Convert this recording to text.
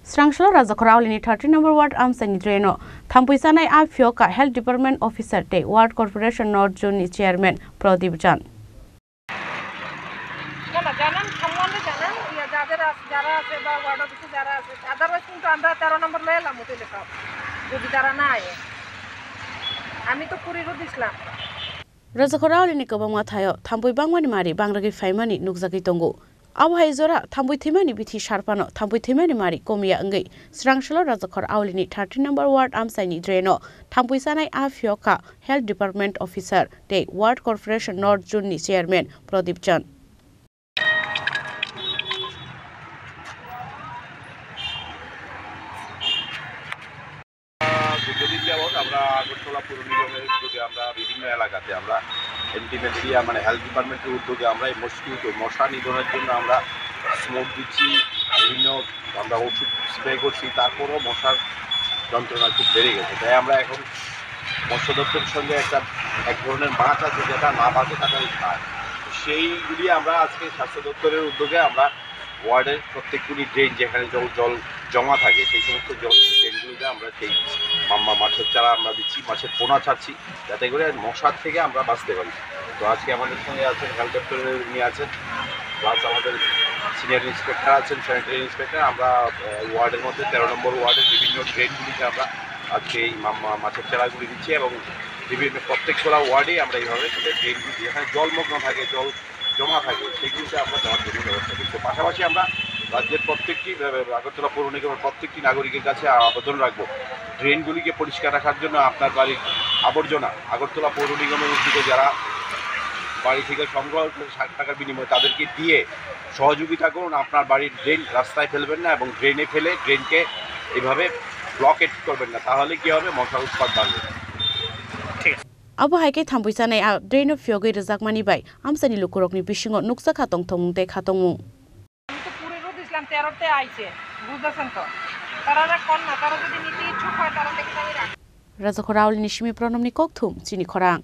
Srangslo Rajakoraulini 30 number ward Amsani Dreno Thampuisanai Afioka Health Department Officer Te Ward Corporation North Zone Chairman Pradip Jan জানেন সম্বন্ধে জানেন যাদের যারা আছে বা ওয়ার্ড অফিসে যারা আছে আদারওয়াইজ কিন্তু আমরা 13 নম্বর লয়ে এলাম হোটেলে সব যদি যারা না আয় আমি তো কুরিরও দিছিলাম Rajakoraulini Kabama Thayo Thampui Bangmani Mari Bangragi Faimani Nukzaki Tongo Abhai Zora Thampui Thimani Bithi Sharpano Thampui Thimani Mari Komia Ngai Srangslo Rajakoraulini 30 number ward Amsani Dreno Thampuisanai Afioka Health Department Officer Te Ward Corporation North Zone Chairman Pradip Jan দীর্ঘদিন যাবৎ আমরা আগরতলা পৌর নিগমের উদ্যোগে আমরা বিভিন্ন এলাকাতে আমরা এন্টিম্যালেরিয়া মানে হেলথ ডিপার্টমেন্টের উদ্যোগে আমরা এই মশা নিধনের জন্য আমরা স্মোক দিচ্ছি বিভিন্ন আমরা ওষুধ স্প্রে করছি তারপরও মশার যন্ত্রণা খুব বেড়ে গেছে তাই আমরা এখন মৎস্য দপ্তরের সঙ্গে এক ধরনের মাছ আছে যেটা না বাঁচে তাড়াতাড়ি খায় সেইগুলি আমরা আজকে স্বাস্থ্য দপ্তরের উদ্যোগে আমরা ওয়ার্ডের প্রত্যেকগুলি ড্রেন যেখানে জল জমা থাকে সেই সমস্ত ড্রেনগুলিতে আমরা সেই মাছের চারা আমরা দিচ্ছি মাছের পোনা ছাড়ছি যাতে করে মশার থেকে আমরা বাঁচতে পারি তো আজকে আমাদের সঙ্গে আছেন হেলথ দপ্তরের উনি আছেন প্লাস আমাদের সিনিয়র ইন্সপেক্টর আছেন স্যানিটারি ইন্সপেক্টর আমরা ওয়ার্ডের মধ্যে 13 নম্বর ওয়ার্ডের বিভিন্ন ড্রেনগুলিতে আমরা আজকে এই মাছের চারাগুলি দিচ্ছি এবং বিভিন্ন প্রত্যেকটা ওয়ার্ডেই আমরা এইভাবে ড্রেনগুলি যেখানে জলমগ্ন থাকে জল জমা থাকে সেইগুলিতে আমরা দেওয়ার জন্য ব্যবস্থা করছি পাশাপাশি আমরা রাজ্যের প্রত্যেকটি আগরতলা পৌর নিগমের প্রত্যেকটি নাগরিকের কাছে আবেদন রাখবো ড্রেনগুলিকে পরিষ্কার রাখার জন্য আপনার বাড়ির আবর্জনা আগরতলা পৌর নিগমের উদ্যোগে যারা বাড়ি থেকে সংগ্রহ 60 টাকার বিনিময়ে তাদেরকে দিয়ে সহযোগিতা করুন আপনার বাড়ির ড্রেন রাস্তায় ফেলবেন না এবং ড্রেনে ফেলে ড্রেনকে এইভাবে ব্লকেট করবেন না তাহলে কি হবে মশার উৎপাত বাড়বে Abo haike thampuisanai a drain of Fiogai Rajakmani bai Amsani Lukurokni Bishingo Nuksa Khatong Thomungte Khatongmu আমি তো কুরিরও দিছিলাম 13 তে আইছে বুঝছেন তো তারা কোন না তারা যদি নিতে ইচ্ছুক হয় তারা দেখে আমি রাখ Rajakoraulini Shimi Pronomni Kokthum Chini Khorang